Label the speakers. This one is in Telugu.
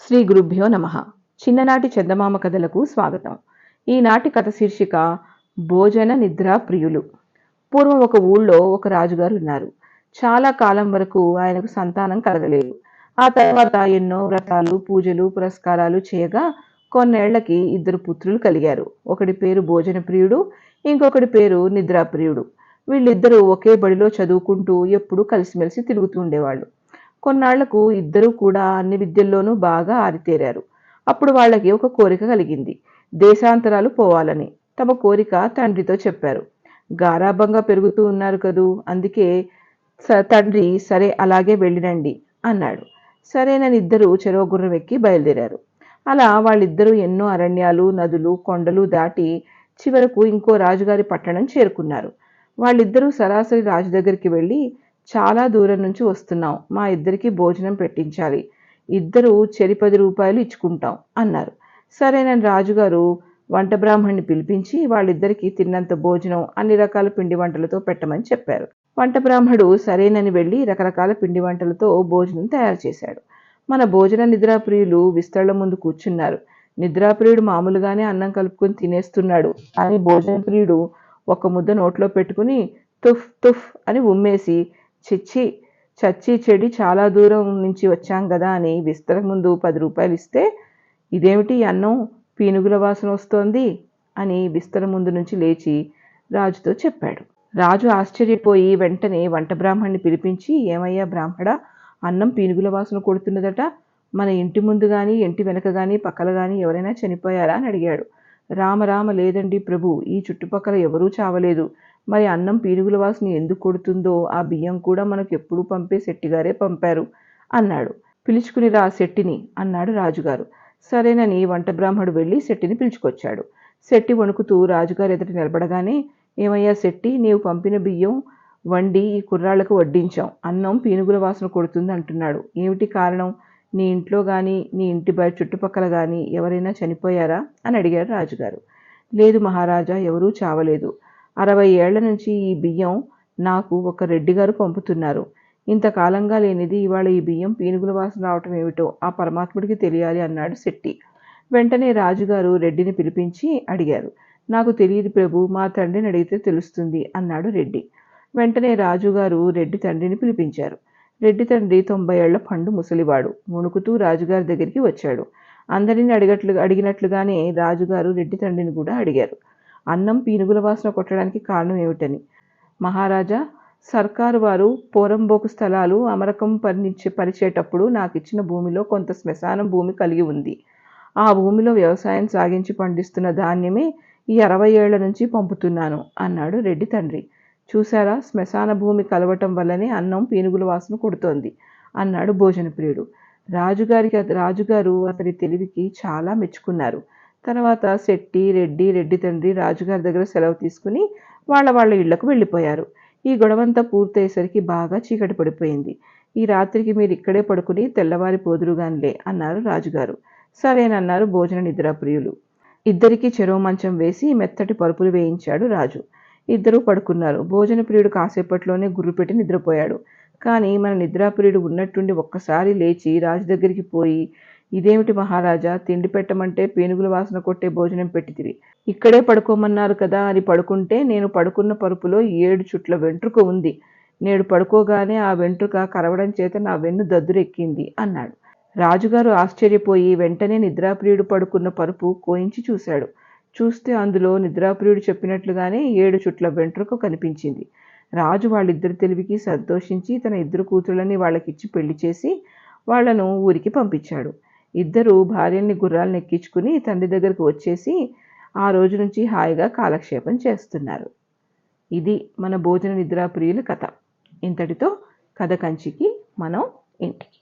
Speaker 1: శ్రీ గురుభ్యో నమః. చిన్ననాటి చందమామ కథలకు స్వాగతం. ఈనాటి కథ శీర్షిక భోజన నిద్రా ప్రియులు. పూర్వం ఒక ఊళ్ళో ఒక రాజుగారు ఉన్నారు. చాలా కాలం వరకు ఆయనకు సంతానం కలగలేదు. ఆ తర్వాత ఎన్నో వ్రతాలు, పూజలు, పురస్కారాలు చేయగా కొన్నేళ్లకి 2 పుత్రులు కలిగారు. ఒకడి పేరు భోజన ప్రియుడు, ఇంకొకడి పేరు నిద్రాప్రియుడు. వీళ్ళిద్దరూ ఒకే బడిలో చదువుకుంటూ ఎప్పుడూ కలిసిమెలిసి తిరుగుతూ ఉండేవాళ్ళు. కొన్నాళ్లకు ఇద్దరూ కూడా అన్ని విద్యల్లోనూ బాగా ఆరితేరారు. అప్పుడు వాళ్ళకి ఒక కోరిక కలిగింది. దేశాంతరాలు పోవాలని. తమ కోరిక తండ్రితో చెప్పారు. గారాబంగా పెరుగుతూ ఉన్నారు కదూ, అందుకే తండ్రి సరే అలాగే వెళ్ళిరండి అన్నాడు. సరేనని ఇద్దరూ చెరో గుర్రం ఎక్కి బయలుదేరారు. అలా వాళ్ళిద్దరూ ఎన్నో అరణ్యాలు, నదులు, కొండలు దాటి చివరకు ఇంకో రాజుగారి పట్టణం చేరుకున్నారు. వాళ్ళిద్దరూ సరాసరి రాజు దగ్గరికి వెళ్ళి, చాలా దూరం నుంచి వస్తున్నాం, మా ఇద్దరికి భోజనం పెట్టించాలి, ఇద్దరు చెరి 10 రూపాయలు ఇచ్చుకుంటాం అన్నారు. సరేనని రాజుగారు వంట బ్రాహ్మణ్ణి పిలిపించి వాళ్ళిద్దరికీ తిన్నంత భోజనం అన్ని రకాల పిండి వంటలతో పెట్టమని చెప్పారు. వంట బ్రాహ్మడు సరేనని వెళ్ళి రకరకాల పిండి వంటలతో భోజనం తయారు చేశాడు. మన భోజన నిద్రాప్రియులు విస్తళ్ల ముందు కూర్చున్నారు. నిద్రాప్రియుడు మామూలుగానే అన్నం కలుపుకొని తినేస్తున్నాడు అని భోజన ప్రియుడు ఒక ముద్ద నోట్లో పెట్టుకుని తుఫ్ తుఫ్ అని ఉమ్మేసి, చిచ్చి చచ్చి చెడి చాలా దూరం నుంచి వచ్చాం కదా అని విస్తర ముందు 10 రూపాయలు ఇస్తే, ఇదేమిటి అన్నం పీనుగుల వాసన వస్తోంది అని విస్తర ముందు నుంచి లేచి రాజుతో చెప్పాడు. రాజు ఆశ్చర్యపోయి వెంటనే వంట బ్రాహ్మణ్ణి పిలిపించి, ఏమయ్యా బ్రాహ్మడా, అన్నం పీనుగుల వాసన కొడుతున్నదట, మన ఇంటి ముందు గాని ఇంటి వెనక గాని పక్కల గాని ఎవరైనా చనిపోయారా అని అడిగాడు. రామ లేదండి ప్రభు, ఈ చుట్టుపక్కల ఎవరూ చావలేదు. మరి అన్నం పీనుగుల వాసన ఎందుకు కొడుతుందో ఆ బియ్యం కూడా మనకు ఎప్పుడూ పంపే శెట్టిగారే పంపారు అన్నాడు. పిలుచుకుని రా శెట్టిని అన్నాడు రాజుగారు. సరేనని వంట బ్రాహ్మడు వెళ్ళి శెట్టిని పిలుచుకొచ్చాడు. శెట్టి వణుకుతూ రాజుగారు ఎదుట నిలబడగానే, ఏమయ్యా శెట్టి, నీవు పంపిన బియ్యం వండి ఈ కుర్రాళ్లకు వడ్డించాం, అన్నం పీనుగుల వాసన కొడుతుంది అంటున్నాడు, ఏమిటి కారణం? నీ ఇంట్లో గాని నీ ఇంటి బయట చుట్టుపక్కల గాని ఎవరైనా చనిపోయారా అని అడిగాడు రాజుగారు. లేదు మహారాజా, ఎవరూ చావలేదు. 60 ఏళ్ల నుంచి ఈ బియ్యం నాకు ఒక రెడ్డిగారు పంపుతున్నారు. ఇంతకాలంగా లేనిది ఇవాళ ఈ బియ్యం పీనుగుల వాసన రావటం ఏమిటో ఆ పరమాత్ముడికి తెలియాలి అన్నాడు శెట్టి. వెంటనే రాజుగారు రెడ్డిని పిలిపించి అడిగారు. నాకు తెలియదు ప్రభు, మా తండ్రిని అడిగితే తెలుస్తుంది అన్నాడు రెడ్డి. వెంటనే రాజుగారు రెడ్డి తండ్రిని పిలిపించారు. రెడ్డి తండ్రి 90 ఏళ్ల పండు ముసలివాడు. వణుకుతూ రాజుగారి దగ్గరికి వచ్చాడు. అందరినీ అడిగినట్లుగానే రాజుగారు రెడ్డి తండ్రిని కూడా అడిగారు, అన్నం పీనుగుల వాసన కొట్టడానికి కారణం ఏమిటని. మహారాజా, సర్కారు వారు పోరంబోకు స్థలాలు అమరకం పరిచేటప్పుడు నాకిచ్చిన భూమిలో కొంత శ్మశానం భూమి కలిగి ఉంది. ఆ భూమిలో వ్యవసాయం సాగించి పండిస్తున్న ధాన్యమే ఈ 60 ఏళ్ల నుంచి పంపుతున్నాను అన్నాడు రెడ్డి తండ్రి. చూశారా, శ్మశాన భూమి కలవటం వల్లనే అన్నం పీనుగుల వాసన కొడుతోంది అన్నాడు భోజనప్రియుడు. రాజుగారు అతడి తెలివికి చాలా మెచ్చుకున్నారు. తర్వాత శెట్టి, రెడ్డి తండ్రి రాజుగారి దగ్గర సెలవు తీసుకుని వాళ్ళ ఇళ్లకు వెళ్ళిపోయారు. ఈ గొడవంతా పూర్తయ్యేసరికి బాగా చీకటి పడిపోయింది. ఈ రాత్రికి మీరు ఇక్కడే పడుకుని తెల్లవారి పోదురుగానిలే అన్నారు రాజుగారు. సరేనన్నారు భోజన నిద్రాప్రియులు. ఇద్దరికీ చెరో మంచం వేసి మెత్తటి పరుపులు వేయించాడు రాజు. ఇద్దరూ పడుకున్నారు. భోజన ప్రియుడు కాసేపట్లోనే గుర్రుపెట్టి నిద్రపోయాడు. కానీ మన నిద్రాప్రియుడు ఉన్నట్టుండి ఒక్కసారి లేచి రాజు దగ్గరికి పోయి, ఇదేమిటి మహారాజా, తిండి పెట్టమంటే పీనుగుల వాసన కొట్టే భోజనం పెట్టితివి, ఇక్కడే పడుకోమన్నారు కదా అని పడుకుంటే నేను పడుకున్న పరుపులో 7 చుట్ల వెంట్రుక ఉంది. నేడు పడుకోగానే ఆ వెంట్రుక కరవడం చేత నా వెన్ను దద్దురెక్కింది అన్నాడు. రాజుగారు ఆశ్చర్యపోయి వెంటనే నిద్రాప్రియుడు పడుకున్న పరుపు కోయించి చూశాడు. చూస్తే అందులో నిద్రాప్రియుడు చెప్పినట్లుగానే 7 చుట్ల వెంట్రుక కనిపించింది. రాజు వాళ్ళిద్దరి తెలివికి సంతోషించి తన 2 కూతుళ్ళని వాళ్ళకిచ్చి పెళ్లి చేసి వాళ్లను ఊరికి పంపించాడు. ఇద్దరు భార్యల్ని గుర్రాలను ఎక్కించుకుని తండ్రి దగ్గరకు వచ్చేసి ఆ రోజు నుంచి హాయిగా కాలక్షేపం చేస్తున్నారు. ఇది మన భోజన నిద్రాప్రియుల కథ. ఇంతటితో కథ కంచికి, మనం ఇంటికి.